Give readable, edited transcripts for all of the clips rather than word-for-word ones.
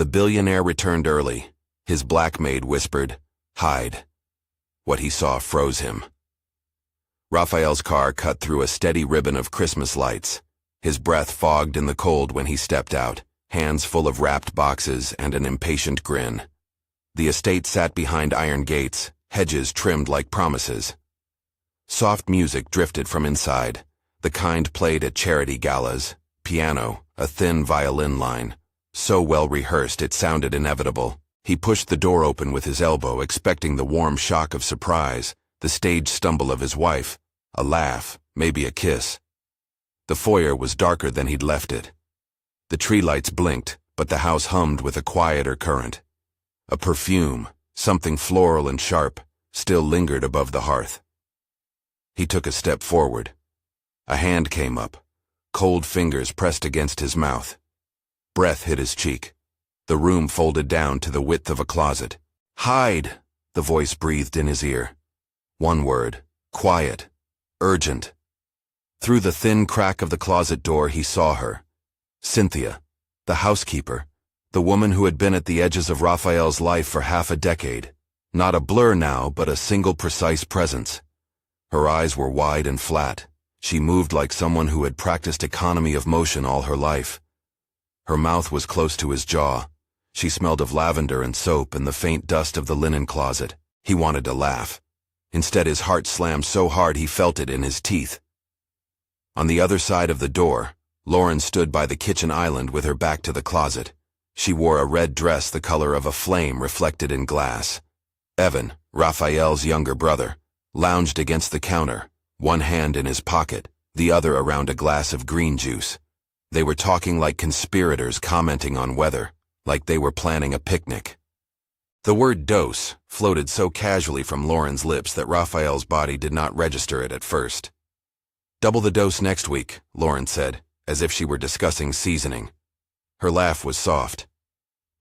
The billionaire returned early. His black maid whispered, "Hide." What he saw froze him. Raphael's car cut through a steady ribbon of Christmas lights. His breath fogged in the cold when he stepped out, hands full of wrapped boxes and an impatient grin. The estate sat behind iron gates, hedges trimmed like promises. Soft music drifted from inside, the kind played at charity galas. Piano, a thin violin line, so well rehearsed it sounded inevitable. He pushed the door open with his elbow, expecting the warm shock of surprise, the staged stumble of his wife, a laugh, maybe a kiss. The foyer was darker than he'd left it. The tree lights blinked, but the house hummed with a quieter current. A perfume, something floral and sharp, still lingered above the hearth. He took a step forward. A hand came up. Cold fingers pressed against his mouth. Breath hit his cheek. The room folded down to the width of a closet. "Hide," the voice breathed in his ear. One word, quiet, urgent. Through the thin crack of the closet door he saw her. Cynthia, the housekeeper, the woman who had been at the edges of Raphael's life for half a decade. Not a blur now, but a single precise presence. Her eyes were wide and flat. She moved like someone who had practiced economy of motion all her life. Her mouth was close to his jaw. She smelled of lavender and soap and the faint dust of the linen closet. He wanted to laugh. Instead, his heart slammed so hard he felt it in his teeth. On the other side of the door, Lauren stood by the kitchen island with her back to the closet. She wore a red dress the color of a flame reflected in glass. Evan, Raphael's younger brother, lounged against the counter, one hand in his pocket, the other around a glass of green juice. They were talking like conspirators commenting on weather, like they were planning a picnic. The word dose floated so casually from Lauren's lips that Raphael's body did not register it at first. "Double the dose next week," Lauren said, as if she were discussing seasoning. Her laugh was soft.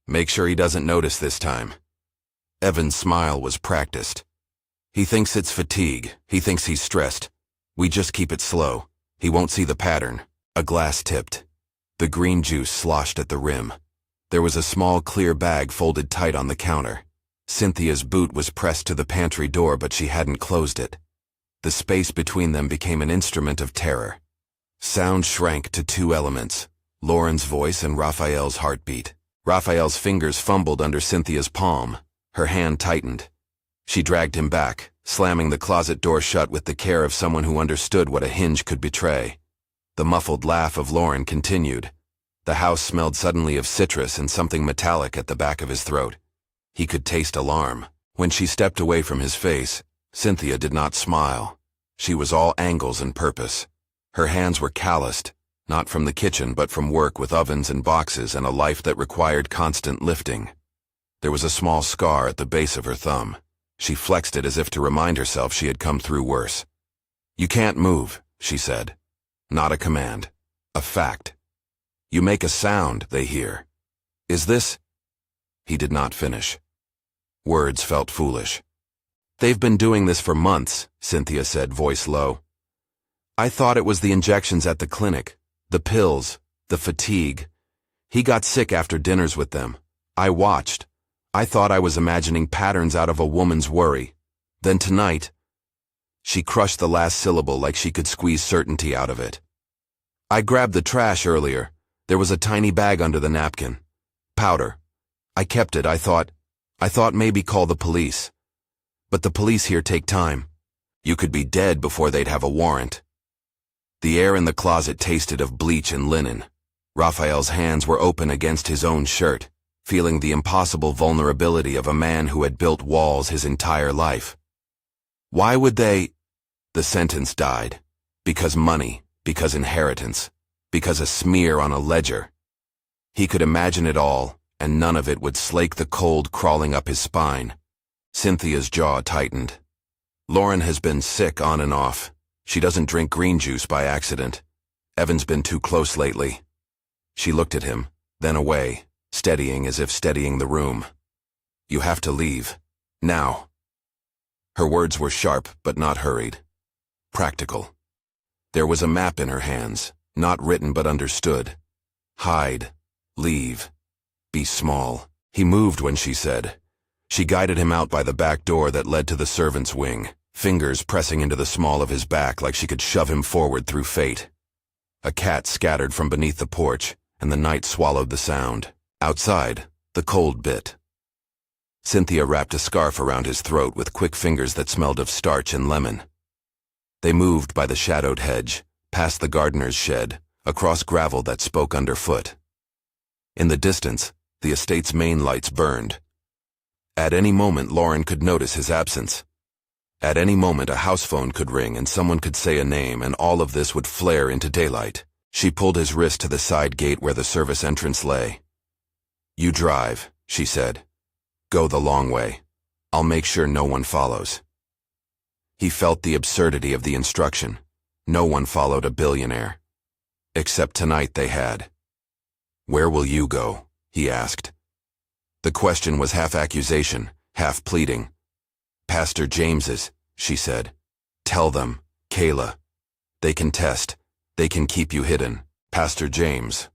"Make sure he doesn't notice this time." Evan's smile was practiced. "He thinks it's fatigue. He thinks he's stressed. We just keep it slow. He won't see the pattern." A glass tipped. The green juice sloshed at the rim. There was a small clear bag folded tight on the counter. Cynthia's boot was pressed to the pantry door, but she hadn't closed it. The space between them became an instrument of terror. Sound shrank to two elements, Lauren's voice and Raphael's heartbeat. Raphael's fingers fumbled under Cynthia's palm. Her hand tightened. She dragged him back, slamming the closet door shut with the care of someone who understood what a hinge could betray. The muffled laugh of Lauren continued. The house smelled suddenly of citrus and something metallic at the back of his throat. He could taste alarm. When she stepped away from his face, Cynthia did not smile. She was all angles and purpose. Her hands were calloused, not from the kitchen but from work with ovens and boxes and a life that required constant lifting. There was a small scar at the base of her thumb. She flexed it as if to remind herself she had come through worse. "You can't move," she said. Not a command. A fact. "You make a sound, they hear. Is this—" He did not finish. Words felt foolish. "They've been doing this for months," Cynthia said, voice low. "I thought it was the injections at the clinic, the pills, the fatigue. He got sick after dinners with them. I watched. I thought I was imagining patterns out of a woman's worry. Then tonight—" She crushed the last syllable like she could squeeze certainty out of it. "I grabbed the trash earlier. There was a tiny bag under the napkin. Powder. I kept it. I thought maybe call the police. But the police here take time. You could be dead before they'd have a warrant." The air in the closet tasted of bleach and linen. Raphael's hands were open against his own shirt, feeling the impossible vulnerability of a man who had built walls his entire life. "Why would they—" The sentence died. Because money, because inheritance, because a smear on a ledger. He could imagine it all, and none of it would slake the cold crawling up his spine. Cynthia's jaw tightened. "Lauren has been sick on and off. She doesn't drink green juice by accident. Evan's been too close lately." She looked at him, then away, steadying as if steadying the room. "You have to leave. Now." Her words were sharp but not hurried. Practical. There was a map in her hands, not written but understood. Hide. Leave. Be small. He moved when she said. She guided him out by the back door that led to the servants' wing, fingers pressing into the small of his back like she could shove him forward through fate. A cat scattered from beneath the porch, and the night swallowed the sound. Outside, the cold bit. Cynthia wrapped a scarf around his throat with quick fingers that smelled of starch and lemon. They moved by the shadowed hedge, past the gardener's shed, across gravel that spoke underfoot. In the distance, the estate's main lights burned. At any moment, Lauren could notice his absence. At any moment, a house phone could ring and someone could say a name, and all of this would flare into daylight. She pulled his wrist to the side gate where the service entrance lay. "You drive," she said. "Go the long way. I'll make sure no one follows." He felt the absurdity of the instruction. No one followed a billionaire. Except tonight they had. "Where will you go?" he asked. The question was half accusation, half pleading. "Pastor James's," she said. "Tell them, Kayla. They can test. They can keep you hidden." Pastor James.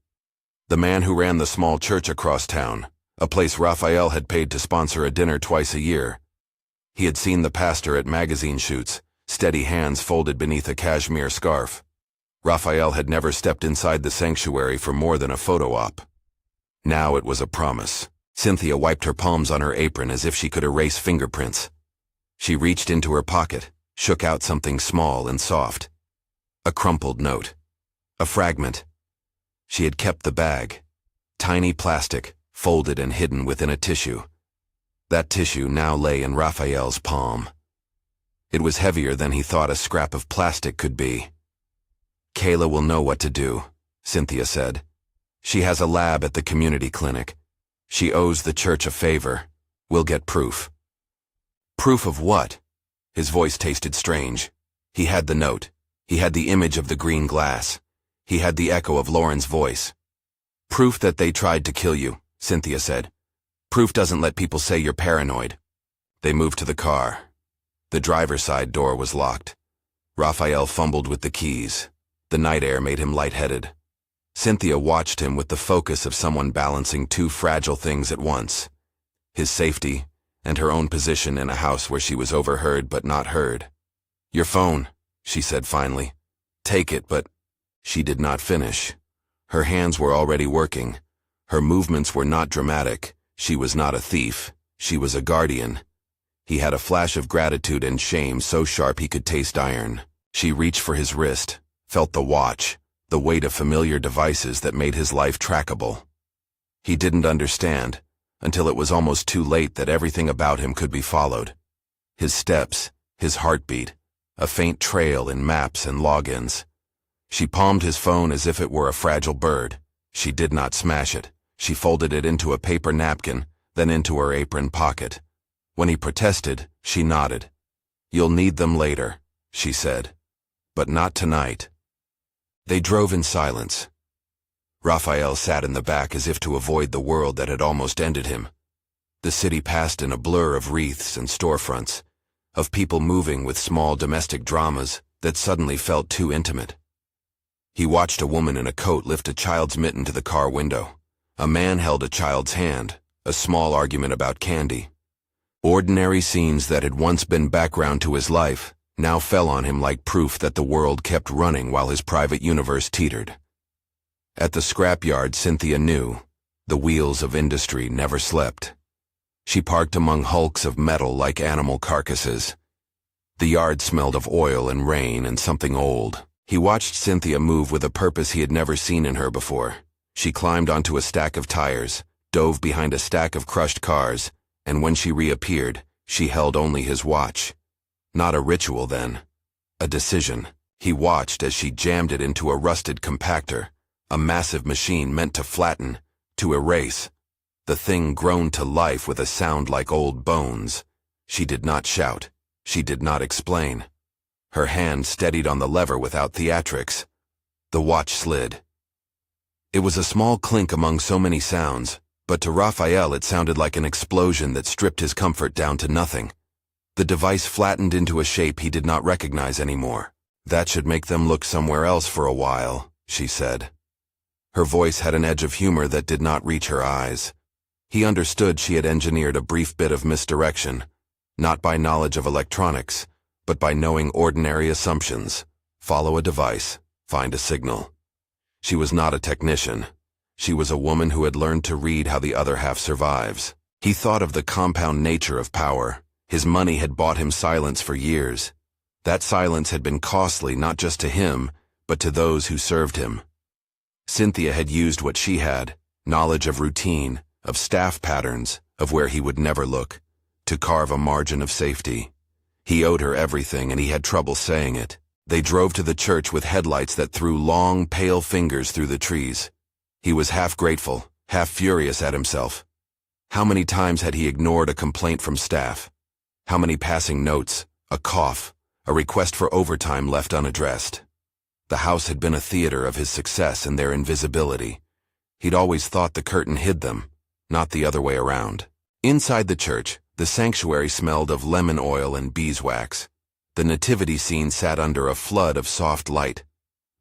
The man who ran the small church across town, a place Raphael had paid to sponsor a dinner twice a year. He had seen the pastor at magazine shoots, steady hands folded beneath a cashmere scarf. Raphael had never stepped inside the sanctuary for more than a photo op. Now it was a promise. Cynthia wiped her palms on her apron as if she could erase fingerprints. She reached into her pocket, shook out something small and soft. A crumpled note. A fragment. She had kept the bag. Tiny plastic, folded and hidden within a tissue. That tissue now lay in Raphael's palm. It was heavier than he thought a scrap of plastic could be. "Kayla will know what to do," Cynthia said. "She has a lab at the community clinic. She owes the church a favor. We'll get proof." "Proof of what?" His voice tasted strange. He had the note. He had the image of the green glass. He had the echo of Lauren's voice. "Proof that they tried to kill you," Cynthia said. "Proof doesn't let people say you're paranoid." They moved to the car. The driver's side door was locked. Raphael fumbled with the keys. The night air made him lightheaded. Cynthia watched him with the focus of someone balancing two fragile things at once. His safety, and her own position in a house where she was overheard but not heard. "Your phone," she said finally. "Take it," but she did not finish. Her hands were already working. Her movements were not dramatic. She was not a thief. She was a guardian. He had a flash of gratitude and shame so sharp he could taste iron. She reached for his wrist, felt the watch, the weight of familiar devices that made his life trackable. He didn't understand, until it was almost too late that everything about him could be followed. His steps, his heartbeat, a faint trail in maps and logins. She palmed his phone as if it were a fragile bird. She did not smash it. She folded it into a paper napkin, then into her apron pocket. When he protested, she nodded. "You'll need them later," she said. "But not tonight." They drove in silence. Raphael sat in the back as if to avoid the world that had almost ended him. The city passed in a blur of wreaths and storefronts, of people moving with small domestic dramas that suddenly felt too intimate. He watched a woman in a coat lift a child's mitten to the car window. A man held a child's hand, a small argument about candy. Ordinary scenes that had once been background to his life now fell on him like proof that the world kept running while his private universe teetered. At the scrapyard, Cynthia knew the wheels of industry never slept. She parked among hulks of metal like animal carcasses. The yard smelled of oil and rain and something old. He watched Cynthia move with a purpose he had never seen in her before. She climbed onto a stack of tires, dove behind a stack of crushed cars, and when she reappeared, she held only his watch. Not a ritual then. A decision. He watched as she jammed it into a rusted compactor, a massive machine meant to flatten, to erase. The thing groaned to life with a sound like old bones. She did not shout. She did not explain. Her hand steadied on the lever without theatrics. The watch slid. It was a small clink among so many sounds, but to Raphael it sounded like an explosion that stripped his comfort down to nothing. The device flattened into a shape he did not recognize anymore. "That should make them look somewhere else for a while," she said. Her voice had an edge of humor that did not reach her eyes. He understood she had engineered a brief bit of misdirection, not by knowledge of electronics, but by knowing ordinary assumptions. Follow a device, find a signal. She was not a technician. She was a woman who had learned to read how the other half survives. He thought of the compound nature of power. His money had bought him silence for years. That silence had been costly not just to him, but to those who served him. Cynthia had used what she had, knowledge of routine, of staff patterns, of where he would never look, to carve a margin of safety. He owed her everything, and he had trouble saying it. They drove to the church with headlights that threw long, pale fingers through the trees. He was half grateful, half furious at himself. How many times had he ignored a complaint from staff? How many passing notes, a cough, a request for overtime left unaddressed? The house had been a theater of his success and their invisibility. He'd always thought the curtain hid them, not the other way around. Inside the church, the sanctuary smelled of lemon oil and beeswax. The nativity scene sat under a flood of soft light.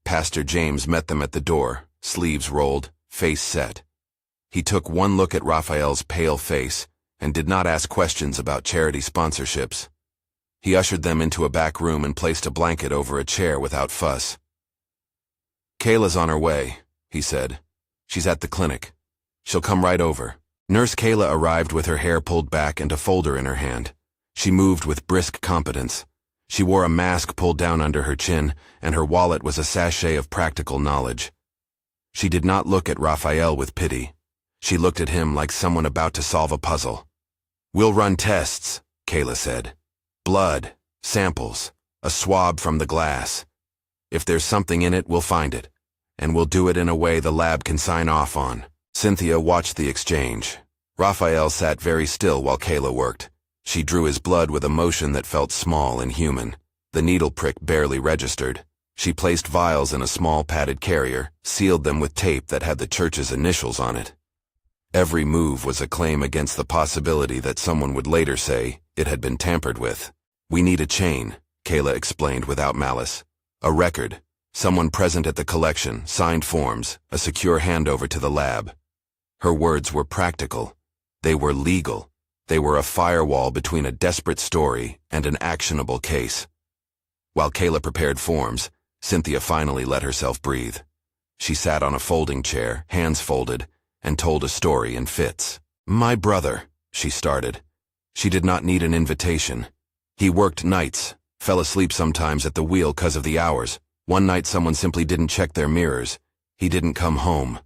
Pastor James met them at the door, sleeves rolled, face set. He took one look at Raphael's pale face and did not ask questions about charity sponsorships. He ushered them into a back room and placed a blanket over a chair without fuss. "Kayla's on her way," he said. "She's at the clinic. She'll come right over." Nurse Kayla arrived with her hair pulled back and a folder in her hand. She moved with brisk competence. She wore a mask pulled down under her chin, and her wallet was a sachet of practical knowledge. She did not look at Raphael with pity. She looked at him like someone about to solve a puzzle. "We'll run tests," Kayla said. "Blood, samples, a swab from the glass. If there's something in it, we'll find it, and we'll do it in a way the lab can sign off on." Cynthia watched the exchange. Raphael sat very still while Kayla worked. She drew his blood with a motion that felt small and human. The needle prick barely registered. She placed vials in a small padded carrier, sealed them with tape that had the church's initials on it. Every move was a claim against the possibility that someone would later say it had been tampered with. "We need a chain," Kayla explained without malice. "A record. Someone present at the collection, signed forms, a secure handover to the lab." Her words were practical. They were legal. They were a firewall between a desperate story and an actionable case. While Kayla prepared forms, Cynthia finally let herself breathe. She sat on a folding chair, hands folded, and told a story in fits. "My brother," she started. She did not need an invitation. He worked nights, fell asleep sometimes at the wheel 'cause of the hours. One night someone simply didn't check their mirrors. He didn't come home.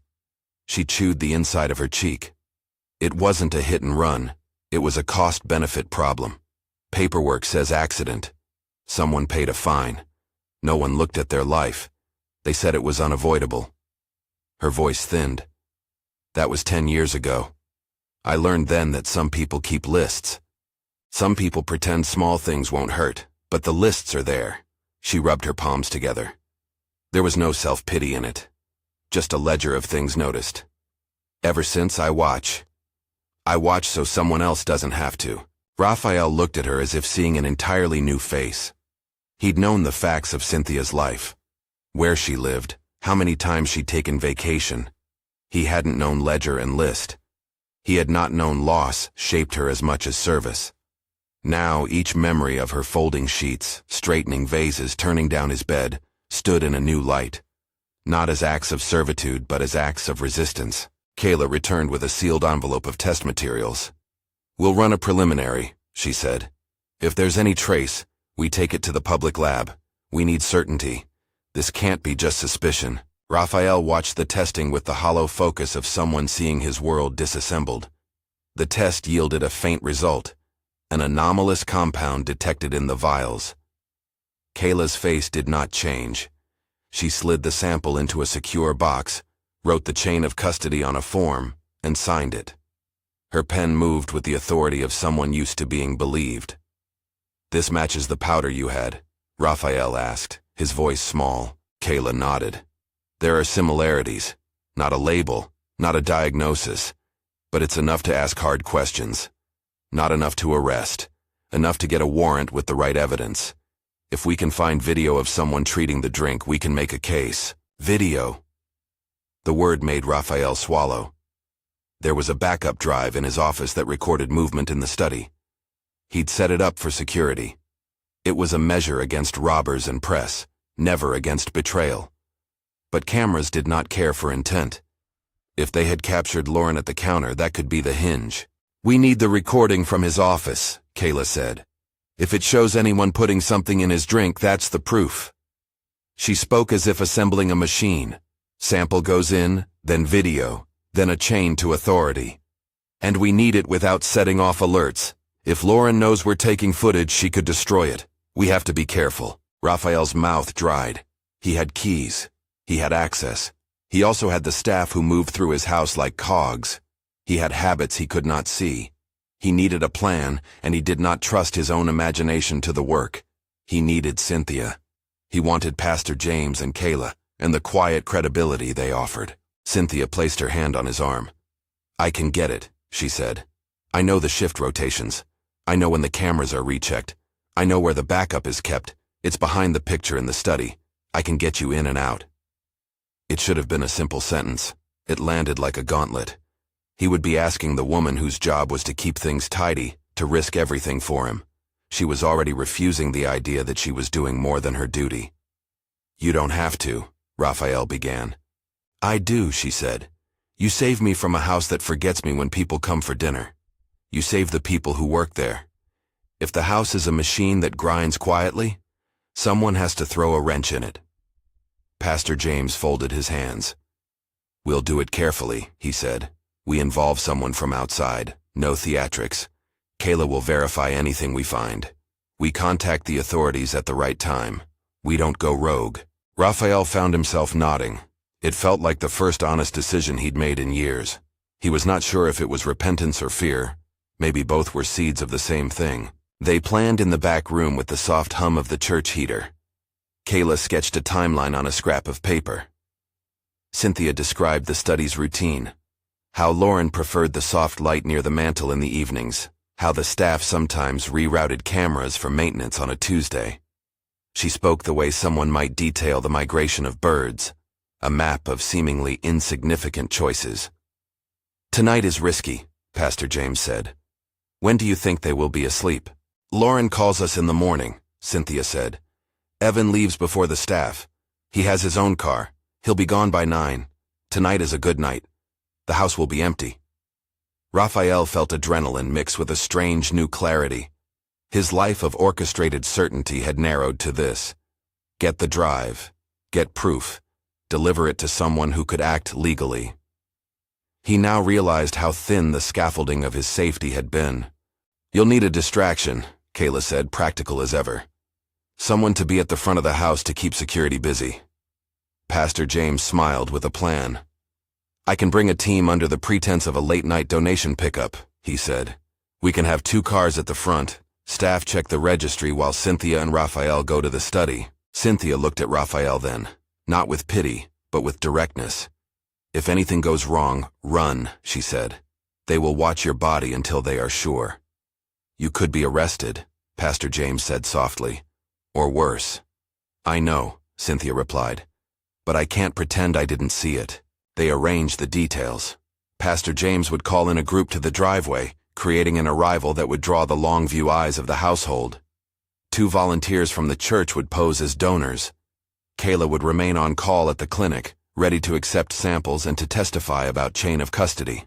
She chewed the inside of her cheek. It wasn't a hit and run. It was a cost-benefit problem. Paperwork says accident. Someone paid a fine. No one looked at their life. They said it was unavoidable. Her voice thinned. That was 10 years ago. I learned then that some people keep lists. Some people pretend small things won't hurt, but the lists are there. She rubbed her palms together. There was no self-pity in it. Just a ledger of things noticed. Ever since, I watch so someone else doesn't have to. Raphael looked at her as if seeing an entirely new face. He'd known the facts of Cynthia's life. Where she lived, how many times she'd taken vacation. He hadn't known ledger and list. He had not known loss shaped her as much as service. Now each memory of her folding sheets, straightening vases, turning down his bed, stood in a new light. Not as acts of servitude, but as acts of resistance. Kayla returned with a sealed envelope of test materials. "We'll run a preliminary," she said. "If there's any trace, we take it to the public lab. We need certainty. This can't be just suspicion." Raphael watched the testing with the hollow focus of someone seeing his world disassembled. The test yielded a faint result, an anomalous compound detected in the vials. Kayla's face did not change. She slid the sample into a secure box, wrote the chain of custody on a form, and signed it. Her pen moved with the authority of someone used to being believed. "This matches the powder you had?" Raphael asked, his voice small. Kayla nodded. "There are similarities. Not a label, not a diagnosis, but it's enough to ask hard questions. Not enough to arrest, enough to get a warrant with the right evidence. If we can find video of someone treating the drink, we can make a case." Video. The word made Raphael swallow. There was a backup drive in his office that recorded movement in the study. He'd set it up for security. It was a measure against robbers and press, never against betrayal. But cameras did not care for intent. If they had captured Lauren at the counter, that could be the hinge. "We need the recording from his office," Kayla said. "If it shows anyone putting something in his drink, that's the proof." She spoke as if assembling a machine. Sample goes in, then video, then a chain to authority. "And we need it without setting off alerts. If Lauren knows we're taking footage, she could destroy it. We have to be careful." Raphael's mouth dried. He had keys. He had access. He also had the staff who moved through his house like cogs. He had habits he could not see. He needed a plan, and he did not trust his own imagination to the work. He needed Cynthia. He wanted Pastor James and Kayla, and the quiet credibility they offered. Cynthia placed her hand on his arm. "I can get it," she said. "I know the shift rotations. I know when the cameras are rechecked. I know where the backup is kept. It's behind the picture in the study. I can get you in and out." It should have been a simple sentence. It landed like a gauntlet. He would be asking the woman whose job was to keep things tidy to risk everything for him. She was already refusing the idea that she was doing more than her duty. "You don't have to," Raphael began. "I do," she said. "You save me from a house that forgets me when people come for dinner. You save the people who work there. If the house is a machine that grinds quietly, someone has to throw a wrench in it." Pastor James folded his hands. "We'll do it carefully," he said. "We involve someone from outside. No theatrics. Kayla will verify anything we find. We contact the authorities at the right time. We don't go rogue." Raphael found himself nodding. It felt like the first honest decision he'd made in years. He was not sure if it was repentance or fear. Maybe both were seeds of the same thing. They planned in the back room with the soft hum of the church heater. Kayla sketched a timeline on a scrap of paper. Cynthia described the study's routine. How Lauren preferred the soft light near the mantel in the evenings. How the staff sometimes rerouted cameras for maintenance on a Tuesday. She spoke the way someone might detail the migration of birds. A map of seemingly insignificant choices. "Tonight is risky," Pastor James said. "When do you think they will be asleep?" "Lauren calls us in the morning," Cynthia said. "Evan leaves before the staff. He has his own car. He'll be gone by 9. Tonight is a good night. The house will be empty." Raphael felt adrenaline mix with a strange new clarity. His life of orchestrated certainty had narrowed to this. Get the drive. Get proof. Deliver it to someone who could act legally. He now realized how thin the scaffolding of his safety had been. "You'll need a distraction," Kayla said, practical as ever. "Someone to be at the front of the house to keep security busy." Pastor James smiled with a plan. "I can bring a team under the pretense of a late-night donation pickup," he said. "We can have 2 cars at the front. Staff check the registry while Cynthia and Raphael go to the study." Cynthia looked at Raphael then, not with pity, but with directness. "If anything goes wrong, run," she said. "They will watch your body until they are sure." "You could be arrested," Pastor James said softly. "Or worse." "I know," Cynthia replied. "But I can't pretend I didn't see it." They arranged the details. Pastor James would call in a group to the driveway, creating an arrival that would draw the long-view eyes of the household. 2 volunteers from the church would pose as donors. Kayla would remain on call at the clinic, ready to accept samples and to testify about chain of custody.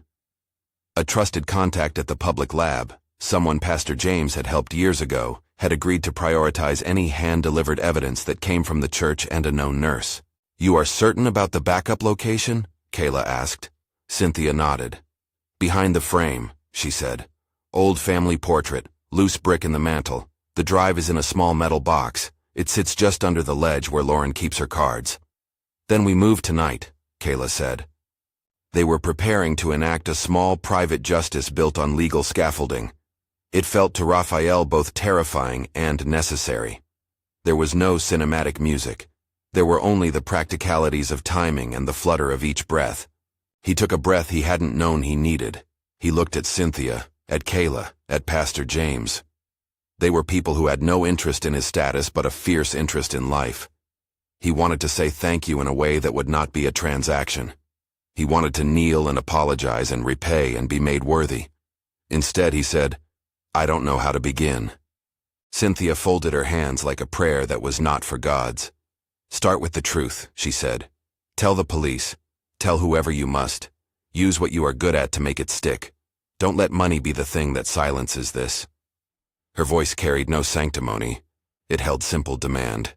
A trusted contact at the public lab, someone Pastor James had helped years ago, had agreed to prioritize any hand-delivered evidence that came from the church and a known nurse. "You are certain about the backup location?" Kayla asked. Cynthia nodded. "Behind the frame," she said. "Old family portrait, loose brick in the mantel. The drive is in a small metal box. It sits just under the ledge where Lauren keeps her cards." "Then we move tonight," Kayla said. They were preparing to enact a small private justice built on legal scaffolding. It felt to Raphael both terrifying and necessary. There was no cinematic music. There were only the practicalities of timing and the flutter of each breath. He took a breath he hadn't known he needed. He looked at Cynthia, at Kayla, at Pastor James. They were people who had no interest in his status but a fierce interest in life. He wanted to say thank you in a way that would not be a transaction. He wanted to kneel and apologize and repay and be made worthy. Instead, he said, "I don't know how to begin." Cynthia folded her hands like a prayer that was not for God's. "Start with the truth," she said. "Tell the police. Tell whoever you must. Use what you are good at to make it stick. Don't let money be the thing that silences this." Her voice carried no sanctimony. It held simple demand.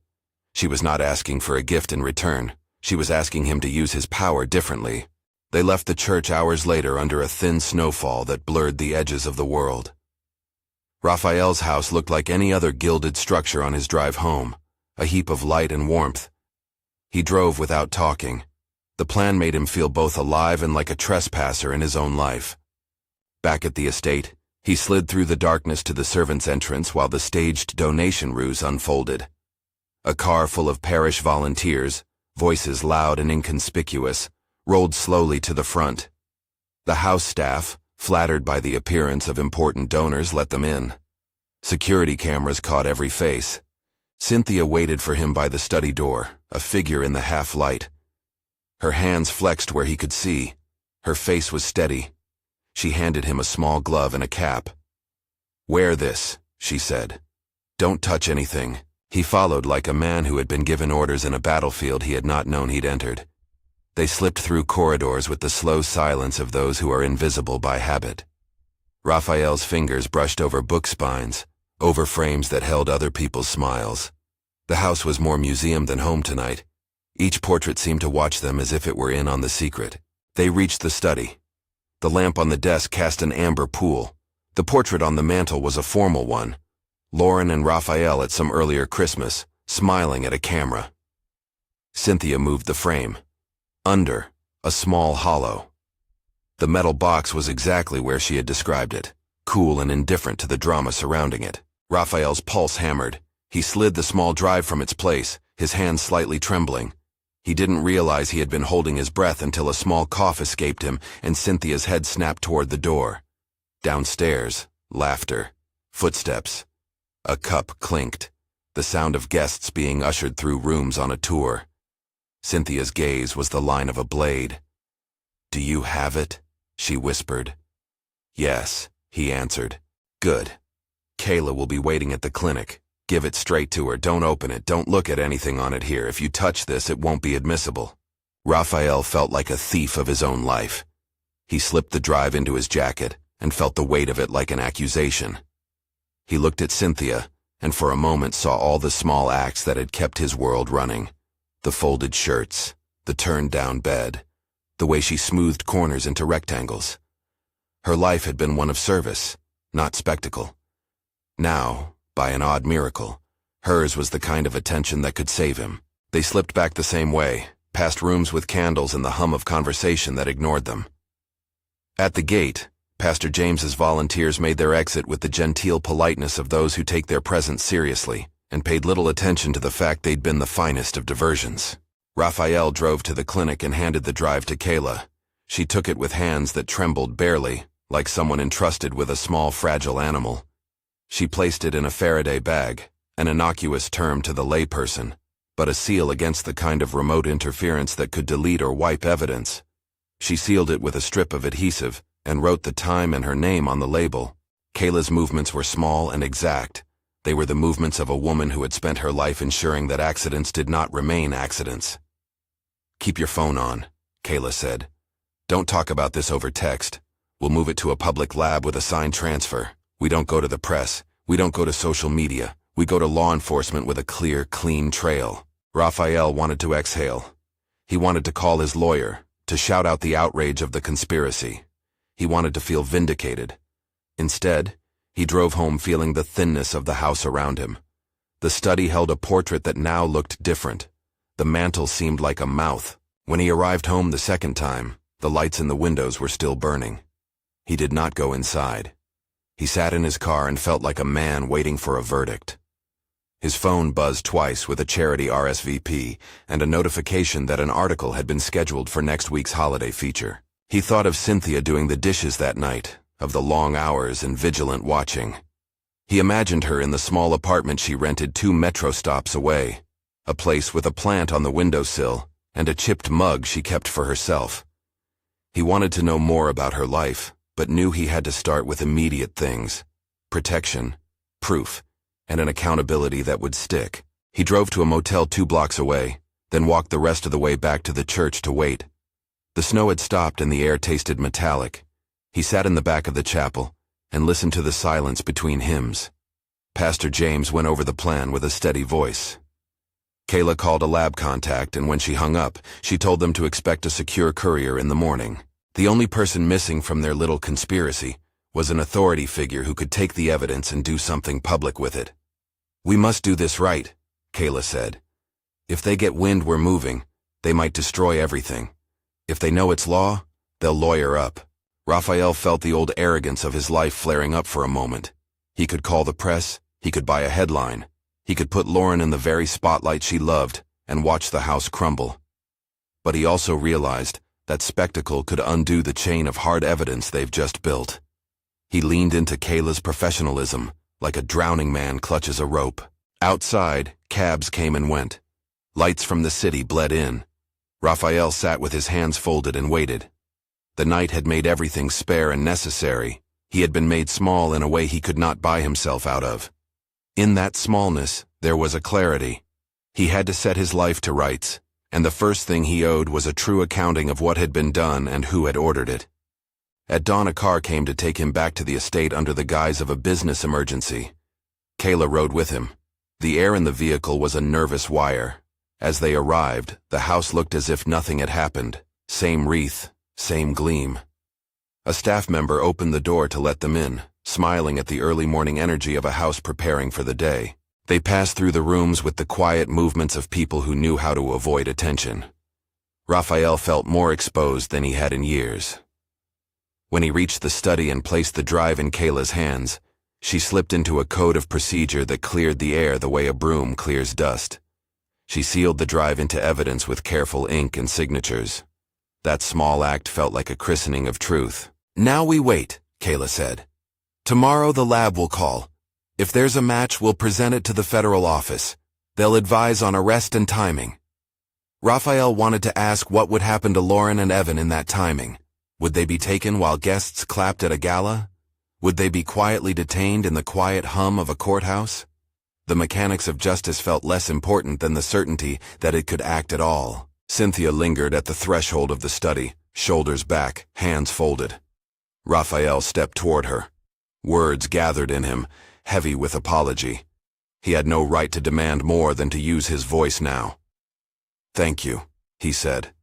She was not asking for a gift in return. She was asking him to use his power differently. They left the church hours later under a thin snowfall that blurred the edges of the world. Raphael's house looked like any other gilded structure on his drive home, a heap of light and warmth. He drove without talking. The plan made him feel both alive and like a trespasser in his own life. Back at the estate, he slid through the darkness to the servants' entrance while the staged donation ruse unfolded. A car full of parish volunteers, voices loud and inconspicuous, rolled slowly to the front. The house staff, flattered by the appearance of important donors, let them in. Security cameras caught every face. Cynthia waited for him by the study door, a figure in the half-light. Her hands flexed where he could see. Her face was steady. She handed him a small glove and a cap. "Wear this," she said. "Don't touch anything." He followed like a man who had been given orders in a battlefield he had not known he'd entered. They slipped through corridors with the slow silence of those who are invisible by habit. Raphael's fingers brushed over book spines, over frames that held other people's smiles. The house was more museum than home tonight. Each portrait seemed to watch them as if it were in on the secret. They reached the study. The lamp on the desk cast an amber pool. The portrait on the mantel was a formal one. Lauren and Raphael at some earlier Christmas, smiling at a camera. Cynthia moved the frame. Under, a small hollow. The metal box was exactly where she had described it, cool and indifferent to the drama surrounding it. Raphael's pulse hammered. He slid the small drive from its place, his hands slightly trembling. He didn't realize he had been holding his breath until a small cough escaped him and Cynthia's head snapped toward the door. Downstairs, laughter, footsteps. A cup clinked, the sound of guests being ushered through rooms on a tour. Cynthia's gaze was the line of a blade. "Do you have it?" she whispered. "Yes," he answered. "Good. Kayla will be waiting at the clinic. Give it straight to her. Don't open it. Don't look at anything on it here. If you touch this, it won't be admissible." Raphael felt like a thief of his own life. He slipped the drive into his jacket and felt the weight of it like an accusation. He looked at Cynthia and for a moment saw all the small acts that had kept his world running. The folded shirts, the turned-down bed, the way she smoothed corners into rectangles. Her life had been one of service, not spectacle. Now, by an odd miracle, hers was the kind of attention that could save him. They slipped back the same way, past rooms with candles and the hum of conversation that ignored them. At the gate, Pastor James's volunteers made their exit with the genteel politeness of those who take their presence seriously, and paid little attention to the fact they'd been the finest of diversions. Raphael drove to the clinic and handed the drive to Kayla. She took it with hands that trembled barely, like someone entrusted with a small fragile animal. She placed it in a Faraday bag, an innocuous term to the layperson, but a seal against the kind of remote interference that could delete or wipe evidence. She sealed it with a strip of adhesive and wrote the time and her name on the label. Kayla's movements were small and exact. They were the movements of a woman who had spent her life ensuring that accidents did not remain accidents. "Keep your phone on," Kayla said. "Don't talk about this over text. We'll move it to a public lab with a signed transfer. We don't go to the press. We don't go to social media. We go to law enforcement with a clear, clean trail." Raphael wanted to exhale. He wanted to call his lawyer, to shout out the outrage of the conspiracy. He wanted to feel vindicated. Instead, he drove home feeling the thinness of the house around him. The study held a portrait that now looked different. The mantel seemed like a mouth. When he arrived home the second time, the lights in the windows were still burning. He did not go inside. He sat in his car and felt like a man waiting for a verdict. His phone buzzed twice with a charity RSVP and a notification that an article had been scheduled for next week's holiday feature. He thought of Cynthia doing the dishes that night, of the long hours and vigilant watching. He imagined her in the small apartment she rented 2 metro stops away, a place with a plant on the windowsill and a chipped mug she kept for herself. He wanted to know more about her life, but knew he had to start with immediate things: protection, proof, and an accountability that would stick. He drove to a motel 2 blocks away, then walked the rest of the way back to the church to wait. The snow had stopped and the air tasted metallic. He sat in the back of the chapel and listened to the silence between hymns. Pastor James went over the plan with a steady voice. Kayla called a lab contact, and when she hung up, she told them to expect a secure courier in the morning. The only person missing from their little conspiracy was an authority figure who could take the evidence and do something public with it. "We must do this right," Kayla said. "If they get wind we're moving, they might destroy everything. If they know it's law, they'll lawyer up." Raphael felt the old arrogance of his life flaring up for a moment. He could call the press, he could buy a headline, he could put Lauren in the very spotlight she loved and watch the house crumble. But he also realized that spectacle could undo the chain of hard evidence they've just built. He leaned into Kayla's professionalism, like a drowning man clutches a rope. Outside, cabs came and went. Lights from the city bled in. Raphael sat with his hands folded and waited. The night had made everything spare and necessary. He had been made small in a way he could not buy himself out of. In that smallness, there was a clarity. He had to set his life to rights, and the first thing he owed was a true accounting of what had been done and who had ordered it. At dawn, a car came to take him back to the estate under the guise of a business emergency. Kayla rode with him. The air in the vehicle was a nervous wire. As they arrived, the house looked as if nothing had happened. Same wreath, same gleam. A staff member opened the door to let them in, smiling at the early morning energy of a house preparing for the day. They passed through the rooms with the quiet movements of people who knew how to avoid attention. Raphael felt more exposed than he had in years. When he reached the study and placed the drive in Kayla's hands, she slipped into a code of procedure that cleared the air the way a broom clears dust. She sealed the drive into evidence with careful ink and signatures. That small act felt like a christening of truth. "Now we wait," Kayla said. "Tomorrow the lab will call. If there's a match, we'll present it to the federal office. They'll advise on arrest and timing." Raphael wanted to ask what would happen to Lauren and Evan in that timing. Would they be taken while guests clapped at a gala? Would they be quietly detained in the quiet hum of a courthouse? The mechanics of justice felt less important than the certainty that it could act at all. Cynthia lingered at the threshold of the study, shoulders back, hands folded. Raphael stepped toward her. Words gathered in him, heavy with apology. He had no right to demand more than to use his voice now. "Thank you," he said.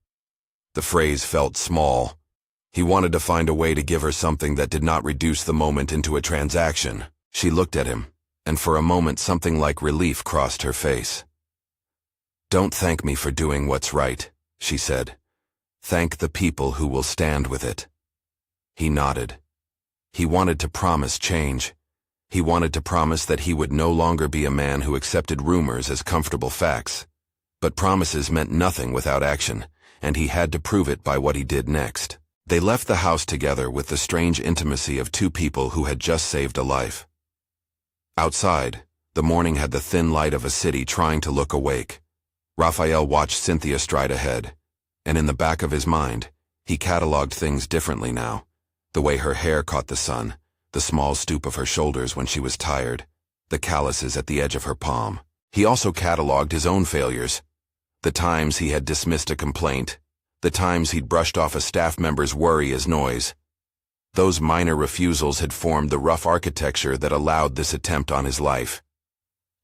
The phrase felt small. He wanted to find a way to give her something that did not reduce the moment into a transaction. She looked at him, and for a moment something like relief crossed her face. "Don't thank me for doing what's right," she said. "Thank the people who will stand with it." He nodded. He wanted to promise change. He wanted to promise that he would no longer be a man who accepted rumors as comfortable facts. But promises meant nothing without action, and he had to prove it by what he did next. They left the house together with the strange intimacy of two people who had just saved a life. Outside, the morning had the thin light of a city trying to look awake. Raphael watched Cynthia stride ahead, and in the back of his mind, he catalogued things differently now. The way her hair caught the sun, the small stoop of her shoulders when she was tired, the calluses at the edge of her palm. He also catalogued his own failures. The times he had dismissed a complaint, the times he'd brushed off a staff member's worry as noise. Those minor refusals had formed the rough architecture that allowed this attempt on his life.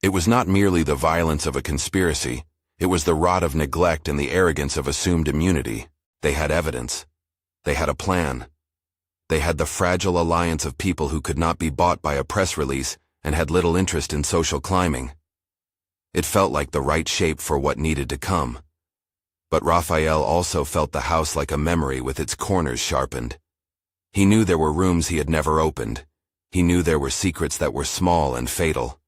It was not merely the violence of a conspiracy, it was the rot of neglect and the arrogance of assumed immunity. They had evidence. They had a plan. They had the fragile alliance of people who could not be bought by a press release and had little interest in social climbing. It felt like the right shape for what needed to come. But Raphael also felt the house like a memory with its corners sharpened. He knew there were rooms he had never opened. He knew there were secrets that were small and fatal.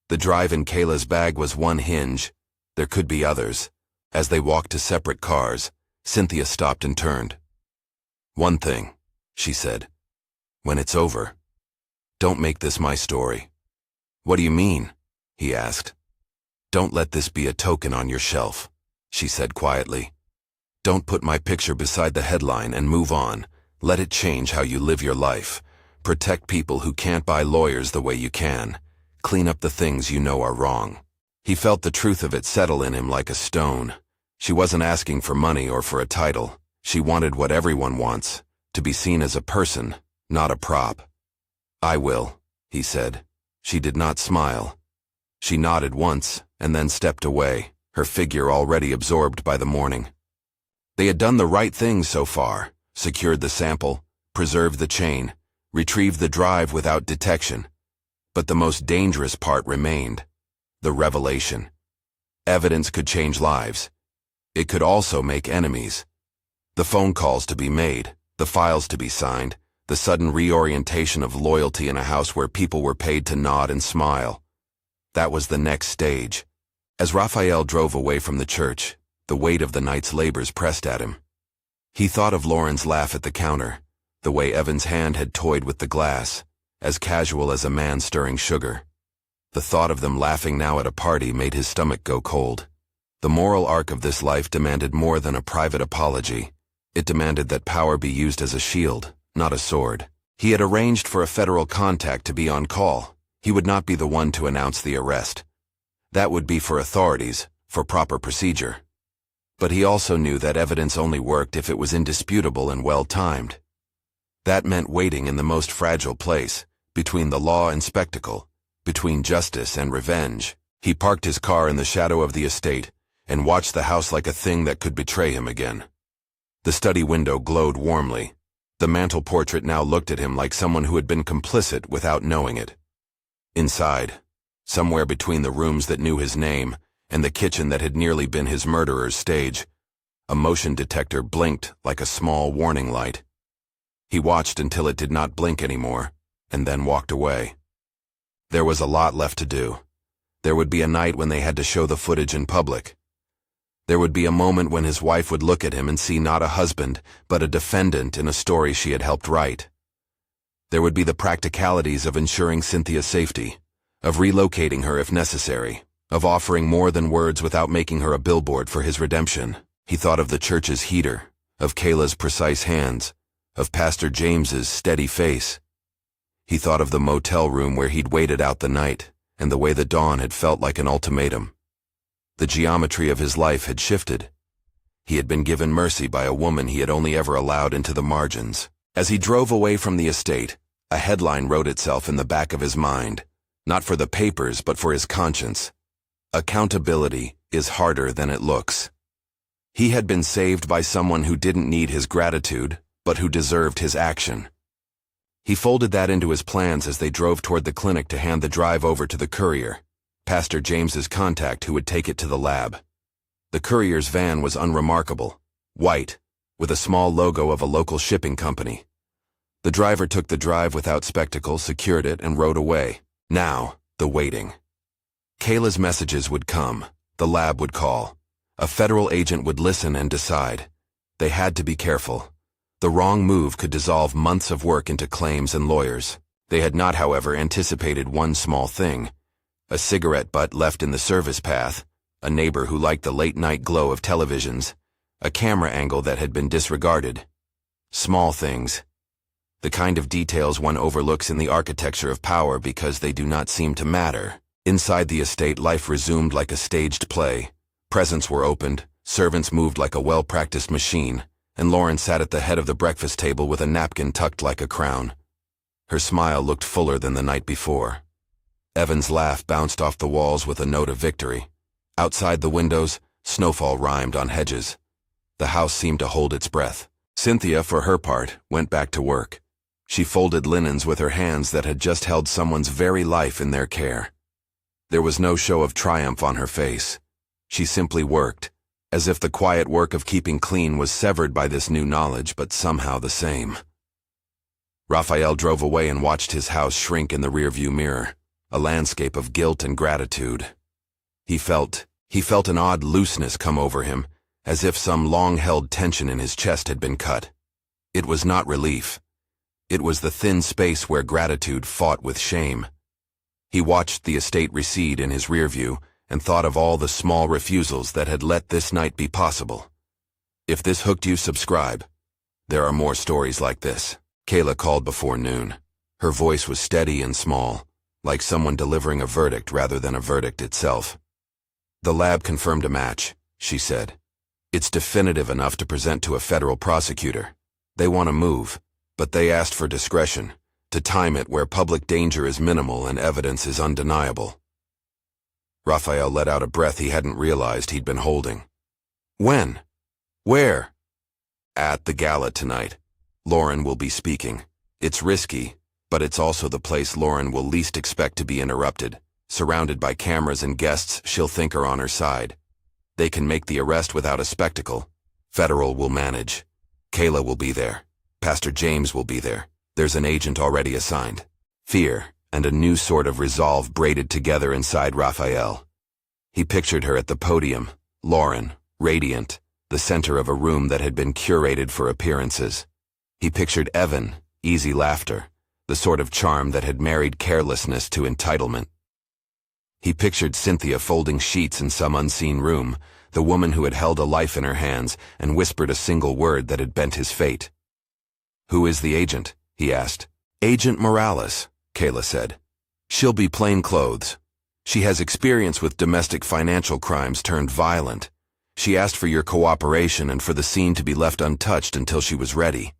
The drive in Kayla's bag was one hinge. There could be others. As they walked to separate cars, Cynthia stopped and turned. "One thing," she said. "When it's over, don't make this my story." "What do you mean?" he asked. "Don't let this be a token on your shelf," she said quietly. Don't put my picture beside the headline and move on. Let it change how you live your life. Protect people who can't buy lawyers the way you can. Clean up the things you know are wrong. He felt the truth of it settle in him like a stone. She wasn't asking for money or for a title. She wanted what everyone wants, to be seen as a person, not a prop. "I will," he said. She did not smile. She nodded once and then stepped away, her figure already absorbed by the morning. They had done the right thing so far, secured the sample, preserved the chain, retrieved the drive without detection. But the most dangerous part remained, the revelation. Evidence could change lives. It could also make enemies. The phone calls to be made, the files to be signed, the sudden reorientation of loyalty in a house where people were paid to nod and smile. That was the next stage. As Raphael drove away from the church, the weight of the night's labors pressed at him. He thought of Lauren's laugh at the counter, the way Evan's hand had toyed with the glass, as casual as a man stirring sugar. The thought of them laughing now at a party made his stomach go cold. The moral arc of this life demanded more than a private apology. It demanded that power be used as a shield, not a sword. He had arranged for a federal contact to be on call. He would not be the one to announce the arrest. That would be for authorities, for proper procedure. But he also knew that evidence only worked if it was indisputable and well-timed. That meant waiting in the most fragile place, between the law and spectacle, between justice and revenge. He parked his car in the shadow of the estate and watched the house like a thing that could betray him again. The study window glowed warmly. The mantel portrait now looked at him like someone who had been complicit without knowing it. Inside, somewhere between the rooms that knew his name and the kitchen that had nearly been his murderer's stage, a motion detector blinked like a small warning light. He watched until it did not blink anymore, and then walked away. There was a lot left to do. There would be a night when they had to show the footage in public. There would be a moment when his wife would look at him and see not a husband, but a defendant in a story she had helped write. There would be the practicalities of ensuring Cynthia's safety, of relocating her if necessary, of offering more than words without making her a billboard for his redemption. He thought of the church's heater, of Kayla's precise hands, of Pastor James's steady face. He thought of the motel room where he'd waited out the night, and the way the dawn had felt like an ultimatum. The geometry of his life had shifted. He had been given mercy by a woman he had only ever allowed into the margins. As he drove away from the estate, a headline wrote itself in the back of his mind, not for the papers but for his conscience. Accountability is harder than it looks. He had been saved by someone who didn't need his gratitude, but who deserved his action. He folded that into his plans as they drove toward the clinic to hand the drive over to the courier, Pastor James's contact who would take it to the lab. The courier's van was unremarkable, white, with a small logo of a local shipping company. The driver took the drive without spectacles, secured it, and rode away. Now, the waiting. Kayla's messages would come. The lab would call. A federal agent would listen and decide. They had to be careful. The wrong move could dissolve months of work into claims and lawyers. They had not, however, anticipated one small thing. A cigarette butt left in the service path, a neighbor who liked the late-night glow of televisions, a camera angle that had been disregarded. Small things. The kind of details one overlooks in the architecture of power because they do not seem to matter. Inside the estate, life resumed like a staged play. Presents were opened, servants moved like a well-practiced machine, and Lauren sat at the head of the breakfast table with a napkin tucked like a crown. Her smile looked fuller than the night before. Evan's laugh bounced off the walls with a note of victory. Outside the windows, snowfall rhymed on hedges. The house seemed to hold its breath. Cynthia, for her part, went back to work. She folded linens with her hands that had just held someone's very life in their care. There was no show of triumph on her face. She simply worked, as if the quiet work of keeping clean was severed by this new knowledge, but somehow the same. Raphael drove away and watched his house shrink in the rearview mirror, a landscape of guilt and gratitude. He felt an odd looseness come over him, as if some long-held tension in his chest had been cut. It was not relief. It was the thin space where gratitude fought with shame. He watched the estate recede in his rearview and thought of all the small refusals that had let this night be possible. If this hooked you, subscribe. There are more stories like this. Kayla called before noon. Her voice was steady and small, like someone delivering a verdict rather than a verdict itself. The lab confirmed a match, she said. It's definitive enough to present to a federal prosecutor. They want to move, but they asked for discretion, to time it where public danger is minimal and evidence is undeniable. Raphael let out a breath he hadn't realized he'd been holding. When? Where? At the gala tonight. Lauren will be speaking. It's risky, but it's also the place Lauren will least expect to be interrupted. Surrounded by cameras and guests she'll think are on her side. They can make the arrest without a spectacle. Federal will manage. Kayla will be there. Pastor James will be there. There's an agent already assigned. Fear and a new sort of resolve braided together inside Raphael. He pictured her at the podium, Lauren, radiant, the center of a room that had been curated for appearances. He pictured Evan, easy laughter, the sort of charm that had married carelessness to entitlement. He pictured Cynthia folding sheets in some unseen room, the woman who had held a life in her hands and whispered a single word that had bent his fate. Who is the agent? He asked. Agent Morales, Kayla said. She'll be plain clothes. She has experience with domestic financial crimes turned violent. She asked for your cooperation and for the scene to be left untouched until she was ready.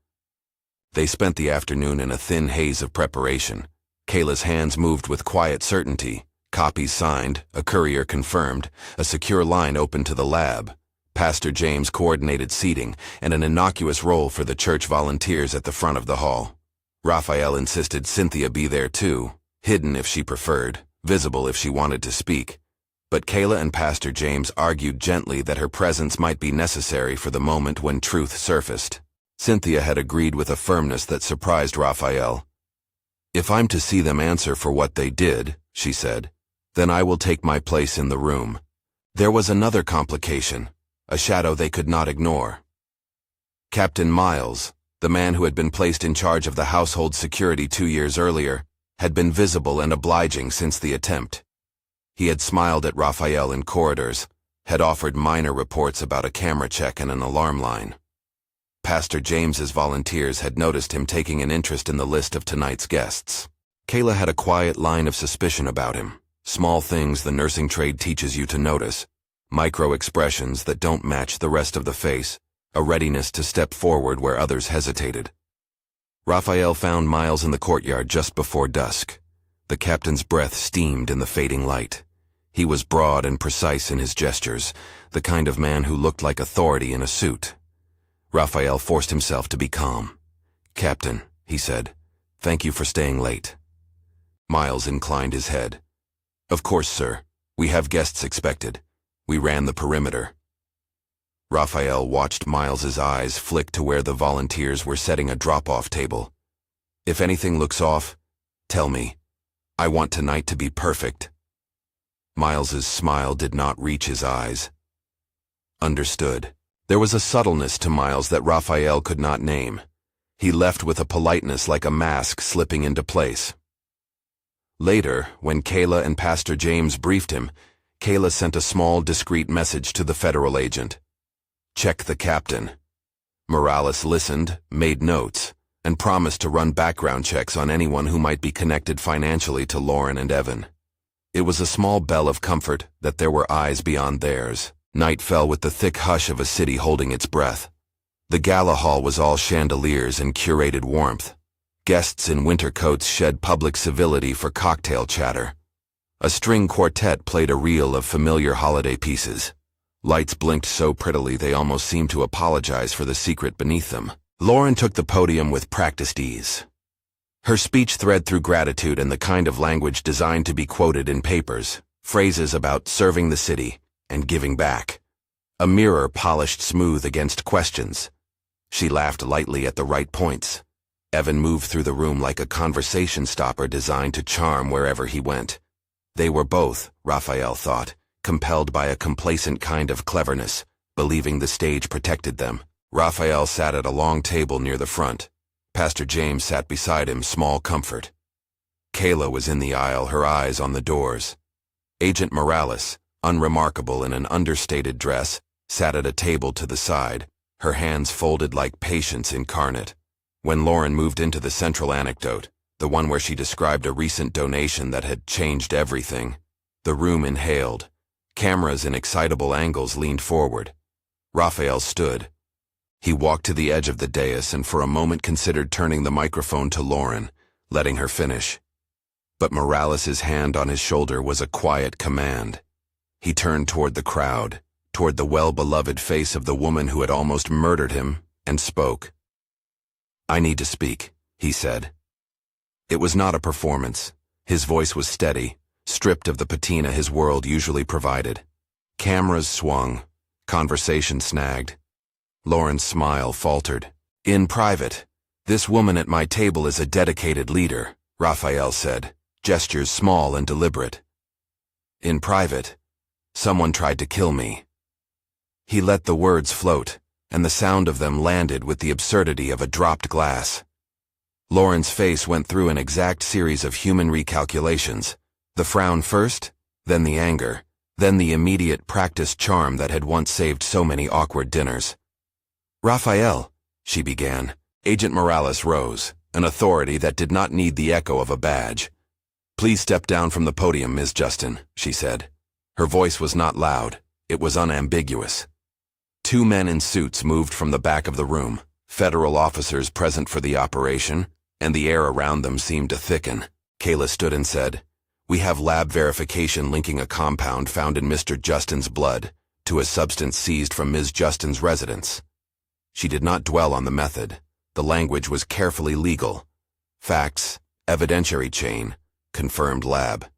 They spent the afternoon in a thin haze of preparation. Kayla's hands moved with quiet certainty. Copies signed, a courier confirmed, a secure line open to the lab, Pastor James coordinated seating, and an innocuous role for the church volunteers at the front of the hall. Raphael insisted Cynthia be there too, hidden if she preferred, visible if she wanted to speak. But Kayla and Pastor James argued gently that her presence might be necessary for the moment when truth surfaced. Cynthia had agreed with a firmness that surprised Raphael. If I'm to see them answer for what they did, she said, then I will take my place in the room. There was another complication, a shadow they could not ignore. Captain Miles, the man who had been placed in charge of the household security 2 years earlier, had been visible and obliging since the attempt. He had smiled at Raphael in corridors, had offered minor reports about a camera check and an alarm line. Pastor James's volunteers had noticed him taking an interest in the list of tonight's guests. Kayla had a quiet line of suspicion about him. Small things the nursing trade teaches you to notice, micro-expressions that don't match the rest of the face, a readiness to step forward where others hesitated. Raphael found Miles in the courtyard just before dusk. The captain's breath steamed in the fading light. He was broad and precise in his gestures, the kind of man who looked like authority in a suit. Raphael forced himself to be calm. "Captain," he said, "thank you for staying late." Miles inclined his head. "Of course, sir. We have guests expected. We ran the perimeter." Raphael watched Miles's eyes flick to where the volunteers were setting a drop-off table. "If anything looks off, tell me. I want tonight to be perfect." Miles's smile did not reach his eyes. Understood. There was a subtleness to Miles that Raphael could not name. He left with a politeness like a mask slipping into place. Later, when Kayla and Pastor James briefed him, Kayla sent a small, discreet message to the federal agent. "Check the captain." Morales listened, made notes, and promised to run background checks on anyone who might be connected financially to Lauren and Evan. It was a small bell of comfort that there were eyes beyond theirs. Night fell with the thick hush of a city holding its breath. The gala hall was all chandeliers and curated warmth. Guests in winter coats shed public civility for cocktail chatter. A string quartet played a reel of familiar holiday pieces. Lights blinked so prettily they almost seemed to apologize for the secret beneath them. Lauren took the podium with practiced ease. Her speech thread through gratitude and the kind of language designed to be quoted in papers, phrases about serving the city and giving back. A mirror polished smooth against questions. She laughed lightly at the right points. Evan moved through the room like a conversation stopper designed to charm wherever he went. They were both, Raphael thought, compelled by a complacent kind of cleverness, believing the stage protected them. Raphael sat at a long table near the front. Pastor James sat beside him, small comfort. Kayla was in the aisle, her eyes on the doors. Agent Morales, unremarkable in an understated dress, sat at a table to the side, her hands folded like patience incarnate. When Lauren moved into the central anecdote, the one where she described a recent donation that had changed everything, the room inhaled. Cameras in excitable angles leaned forward. Raphael stood. He walked to the edge of the dais and for a moment considered turning the microphone to Lauren, letting her finish. But Morales' hand on his shoulder was a quiet command. He turned toward the crowd, toward the well-beloved face of the woman who had almost murdered him, and spoke. "I need to speak," he said. It was not a performance. His voice was steady, stripped of the patina his world usually provided. Cameras swung. Conversation snagged. Lauren's smile faltered. "In private, this woman at my table is a dedicated leader," Raphael said, gestures small and deliberate. "In private, someone tried to kill me." He let the words float, and the sound of them landed with the absurdity of a dropped glass. Lauren's face went through an exact series of human recalculations. The frown first, then the anger, then the immediate practiced charm that had once saved so many awkward dinners. "Raphael," she began. Agent Morales rose, an authority that did not need the echo of a badge. "Please step down from the podium, Ms. Justin," she said. Her voice was not loud. It was unambiguous. Two men in suits moved from the back of the room, federal officers present for the operation, and the air around them seemed to thicken. Kayla stood and said, "We have lab verification linking a compound found in Mr. Justin's blood to a substance seized from Ms. Justin's residence." She did not dwell on the method. The language was carefully legal. Facts, evidentiary chain, confirmed lab.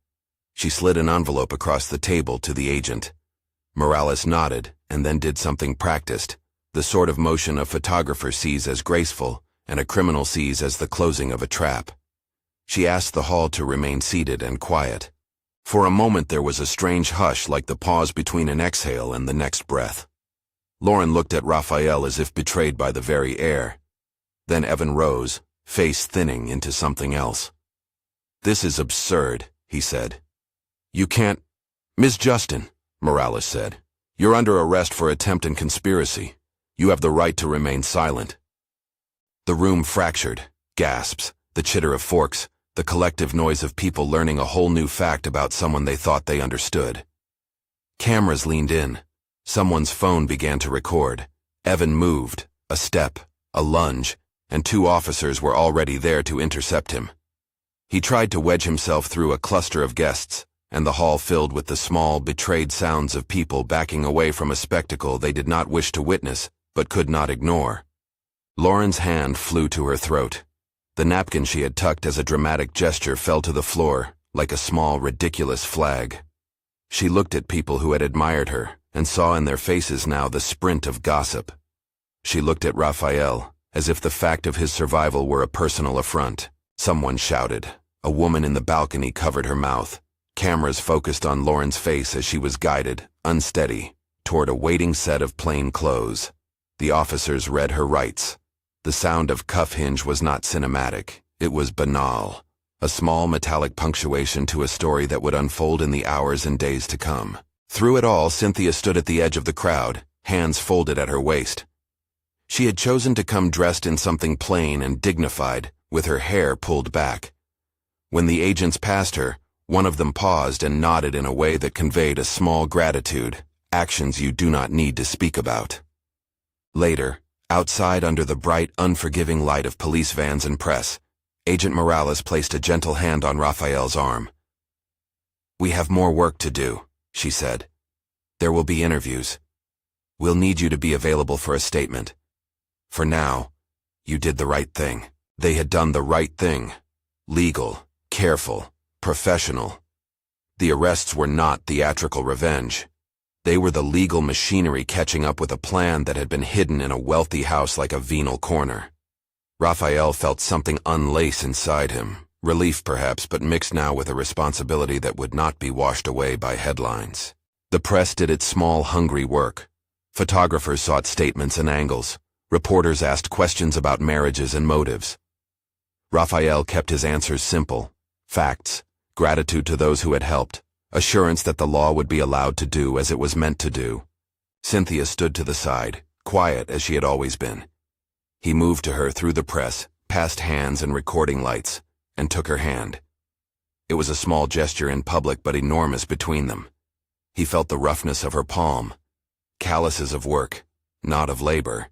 She slid an envelope across the table to the agent. Morales nodded and then did something practiced, the sort of motion a photographer sees as graceful and a criminal sees as the closing of a trap. She asked the hall to remain seated and quiet. For a moment there was a strange hush like the pause between an exhale and the next breath. Lauren looked at Raphael as if betrayed by the very air. Then Evan rose, face thinning into something else. "This is absurd," he said. "You can't—" "Ms. Justin," Morales said, "you're under arrest for attempt and conspiracy. You have the right to remain silent." The room fractured, gasps, the chitter of forks, the collective noise of people learning a whole new fact about someone they thought they understood. Cameras leaned in. Someone's phone began to record. Evan moved, a step, a lunge, and two officers were already there to intercept him. He tried to wedge himself through a cluster of guests, and the hall filled with the small, betrayed sounds of people backing away from a spectacle they did not wish to witness, but could not ignore. Lauren's hand flew to her throat. The napkin she had tucked as a dramatic gesture fell to the floor, like a small, ridiculous flag. She looked at people who had admired her, and saw in their faces now the sprint of gossip. She looked at Raphael, as if the fact of his survival were a personal affront. Someone shouted. A woman in the balcony covered her mouth. Cameras focused on Lauren's face as she was guided, unsteady, toward a waiting set of plain clothes. The officers read her rights. The sound of cuff hinge was not cinematic. It was banal. A small metallic punctuation to a story that would unfold in the hours and days to come. Through it all, Cynthia stood at the edge of the crowd, hands folded at her waist. She had chosen to come dressed in something plain and dignified, with her hair pulled back. When the agents passed her, one of them paused and nodded in a way that conveyed a small gratitude, actions you do not need to speak about. Later, outside under the bright, unforgiving light of police vans and press, Agent Morales placed a gentle hand on Raphael's arm. "We have more work to do," she said. "There will be interviews. We'll need you to be available for a statement. For now, you did the right thing." They had done the right thing. Legal, careful, professional. The arrests were not theatrical revenge. They were the legal machinery catching up with a plan that had been hidden in a wealthy house like a venal corner. Raphael felt something unlace inside him, relief perhaps, but mixed now with a responsibility that would not be washed away by headlines. The press did its small, hungry work. Photographers sought statements and angles. Reporters asked questions about marriages and motives. Raphael kept his answers simple. Facts, gratitude to those who had helped, assurance that the law would be allowed to do as it was meant to do. Cynthia stood to the side, quiet as she had always been. He moved to her through the press, past hands and recording lights, and took her hand. It was a small gesture in public but enormous between them. He felt the roughness of her palm, calluses of work, not of labor,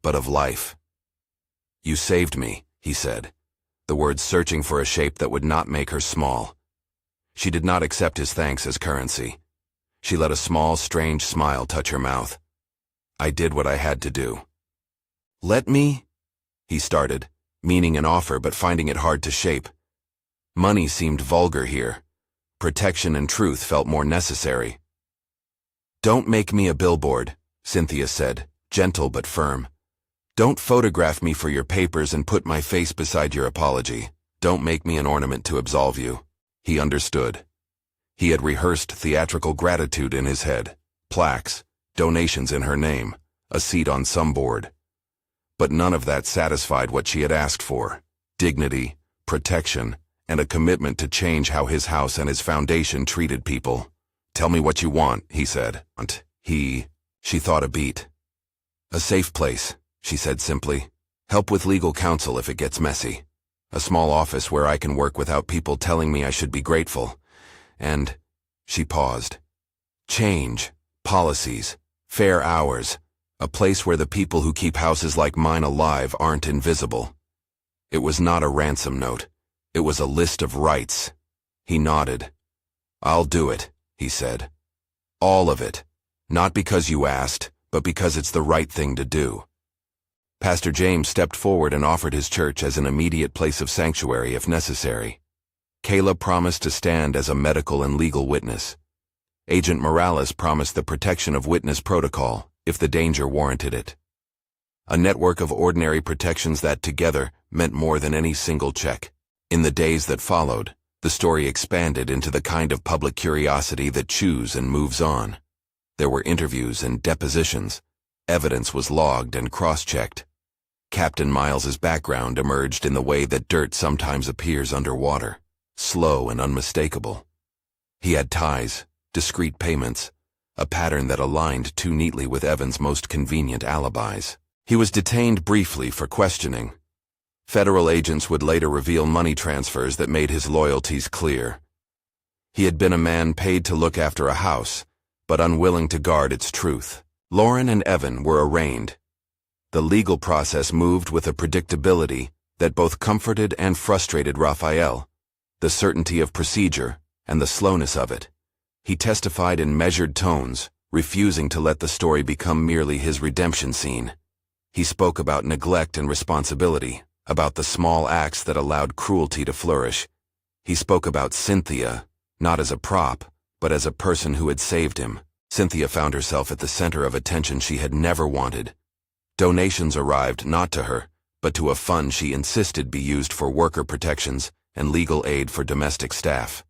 but of life. "You saved me," he said, the words searching for a shape that would not make her small. She did not accept his thanks as currency. She let a small, strange smile touch her mouth. "I did what I had to do." "Let me?" he started, meaning an offer but finding it hard to shape. Money seemed vulgar here. Protection and truth felt more necessary. "Don't make me a billboard," Cynthia said, gentle but firm. "Don't photograph me for your papers and put my face beside your apology. Don't make me an ornament to absolve you." He understood. He had rehearsed theatrical gratitude in his head, plaques, donations in her name, a seat on some board. But none of that satisfied what she had asked for: dignity, protection, and a commitment to change how his house and his foundation treated people. "Tell me what you want," he said. She thought a beat. "A safe place," she said simply. "Help with legal counsel if it gets messy. A small office where I can work without people telling me I should be grateful. And," she paused, "change, policies, fair hours, a place where the people who keep houses like mine alive aren't invisible." It was not a ransom note. It was a list of rights. He nodded. "I'll do it," he said. "All of it. Not because you asked, but because it's the right thing to do." Pastor James stepped forward and offered his church as an immediate place of sanctuary if necessary. Kayla promised to stand as a medical and legal witness. Agent Morales promised the protection of witness protocol, if the danger warranted it. A network of ordinary protections that together meant more than any single check. In the days that followed, the story expanded into the kind of public curiosity that chews and moves on. There were interviews and depositions. Evidence was logged and cross-checked. Captain Miles's background emerged in the way that dirt sometimes appears underwater, slow and unmistakable. He had ties, discreet payments, a pattern that aligned too neatly with Evan's most convenient alibis. He was detained briefly for questioning. Federal agents would later reveal money transfers that made his loyalties clear. He had been a man paid to look after a house, but unwilling to guard its truth. Lauren and Evan were arraigned. The legal process moved with a predictability that both comforted and frustrated Raphael, the certainty of procedure and the slowness of it. He testified in measured tones, refusing to let the story become merely his redemption scene. He spoke about neglect and responsibility, about the small acts that allowed cruelty to flourish. He spoke about Cynthia, not as a prop, but as a person who had saved him. Cynthia found herself at the center of attention she had never wanted. Donations arrived not to her, but to a fund she insisted be used for worker protections and legal aid for domestic staff.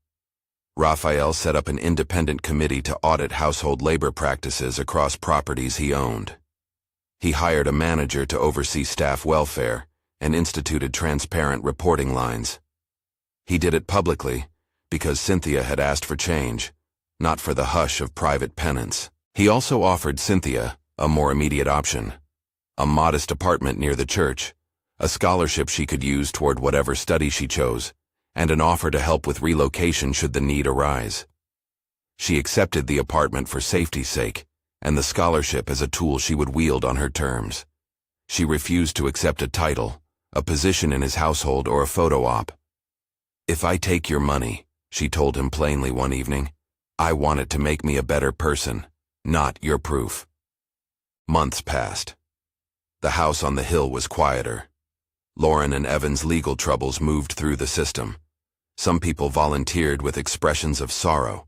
Raphael set up an independent committee to audit household labor practices across properties he owned. He hired a manager to oversee staff welfare and instituted transparent reporting lines. He did it publicly because Cynthia had asked for change, not for the hush of private penance. He also offered Cynthia a more immediate option: a modest apartment near the church, a scholarship she could use toward whatever study she chose, and an offer to help with relocation should the need arise. She accepted the apartment for safety's sake, and the scholarship as a tool she would wield on her terms. She refused to accept a title, a position in his household, or a photo op. "If I take your money," she told him plainly one evening, "I want it to make me a better person, not your proof." Months passed. The house on the hill was quieter. Lauren and Evan's legal troubles moved through the system. Some people volunteered with expressions of sorrow.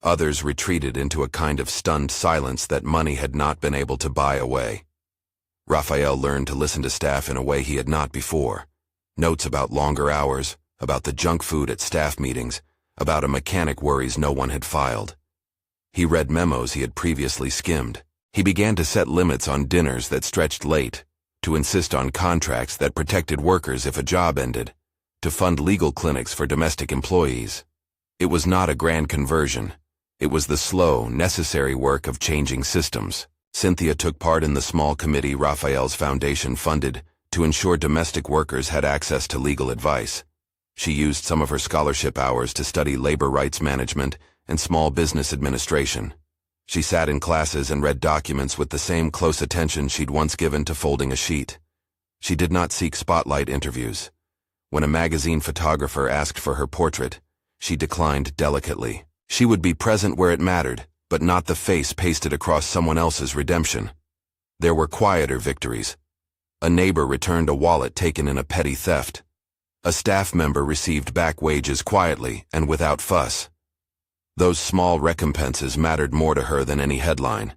Others retreated into a kind of stunned silence that money had not been able to buy away. Raphael learned to listen to staff in a way he had not before. Notes about longer hours, about the junk food at staff meetings, about a mechanic worries no one had filed. He read memos he had previously skimmed. He began to set limits on dinners that stretched late, to insist on contracts that protected workers if a job ended, to fund legal clinics for domestic employees. It was not a grand conversion. It was the slow, necessary work of changing systems. Cynthia took part in the small committee Raphael's foundation funded to ensure domestic workers had access to legal advice. She used some of her scholarship hours to study labor rights management and small business administration. She sat in classes and read documents with the same close attention she'd once given to folding a sheet. She did not seek spotlight interviews. When a magazine photographer asked for her portrait, she declined delicately. She would be present where it mattered, but not the face pasted across someone else's redemption. There were quieter victories. A neighbor returned a wallet taken in a petty theft. A staff member received back wages quietly and without fuss. Those small recompenses mattered more to her than any headline.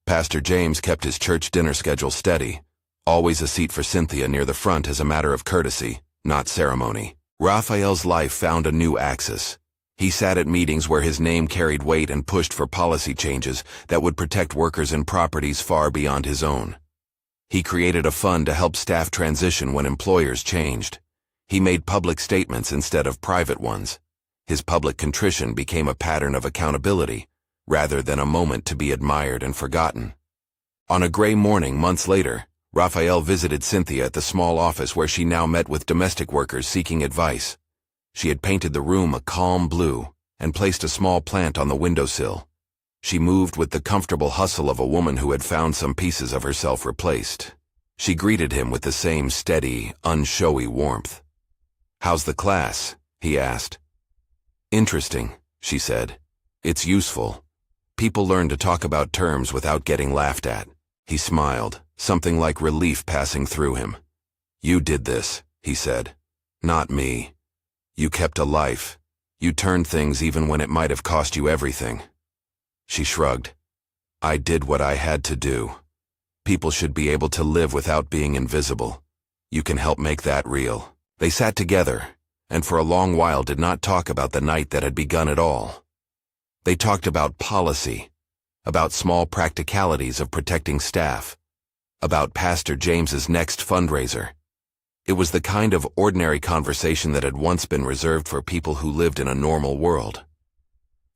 Pastor James kept his church dinner schedule steady, always a seat for Cynthia near the front as a matter of courtesy, not ceremony. Raphael's life found a new axis. He sat at meetings where his name carried weight and pushed for policy changes that would protect workers and properties far beyond his own. He created a fund to help staff transition when employers changed. He made public statements instead of private ones. His public contrition became a pattern of accountability, rather than a moment to be admired and forgotten. On a gray morning months later, Raphael visited Cynthia at the small office where she now met with domestic workers seeking advice. She had painted the room a calm blue and placed a small plant on the windowsill. She moved with the comfortable hustle of a woman who had found some pieces of herself replaced. She greeted him with the same steady, unshowy warmth. "How's the class?" he asked. "Interesting," she said. "It's useful. People learn to talk about terms without getting laughed at." He smiled, something like relief passing through him. "You did this," he said. "Not me. You kept a life. You turned things even when it might have cost you everything." She shrugged. "I did what I had to do. People should be able to live without being invisible. You can help make that real." They sat together, and for a long while did not talk about the night that had begun at all. They talked about policy, about small practicalities of protecting staff, about Pastor James's next fundraiser. It was the kind of ordinary conversation that had once been reserved for people who lived in a normal world.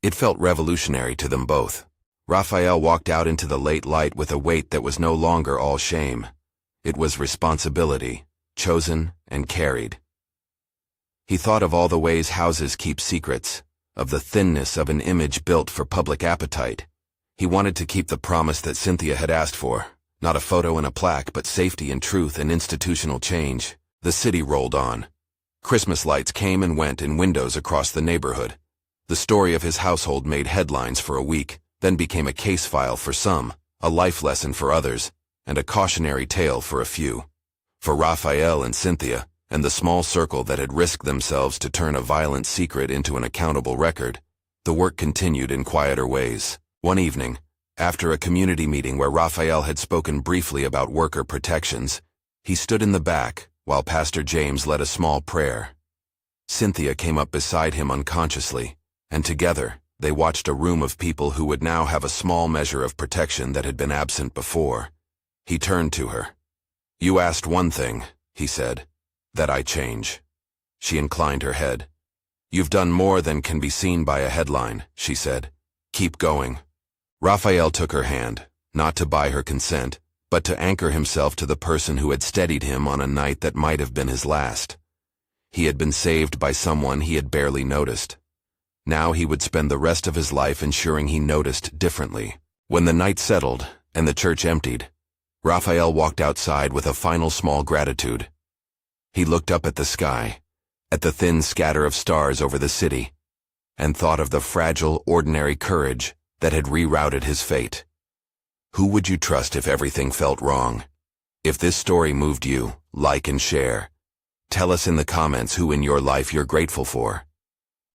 It felt revolutionary to them both. Raphael walked out into the late light with a weight that was no longer all shame. It was responsibility, chosen and carried. He thought of all the ways houses keep secrets, of the thinness of an image built for public appetite. He wanted to keep the promise that Cynthia had asked for, not a photo and a plaque, but safety and truth and institutional change. The city rolled on. Christmas lights came and went in windows across the neighborhood. The story of his household made headlines for a week, then became a case file for some, a life lesson for others, and a cautionary tale for a few. For Raphael and Cynthia, and the small circle that had risked themselves to turn a violent secret into an accountable record, the work continued in quieter ways. One evening, after a community meeting where Raphael had spoken briefly about worker protections, he stood in the back while Pastor James led a small prayer. Cynthia came up beside him unconsciously, and together they watched a room of people who would now have a small measure of protection that had been absent before. He turned to her. "You asked one thing," he said, "that I change." She inclined her head. "You've done more than can be seen by a headline," she said. "Keep going." Raphael took her hand, not to buy her consent, but to anchor himself to the person who had steadied him on a night that might have been his last. He had been saved by someone he had barely noticed. Now he would spend the rest of his life ensuring he noticed differently. When the night settled and the church emptied, Raphael walked outside with a final small gratitude. He looked up at the sky, at the thin scatter of stars over the city, and thought of the fragile, ordinary courage that had rerouted his fate. Who would you trust if everything felt wrong? If this story moved you, like and share. Tell us in the comments who in your life you're grateful for.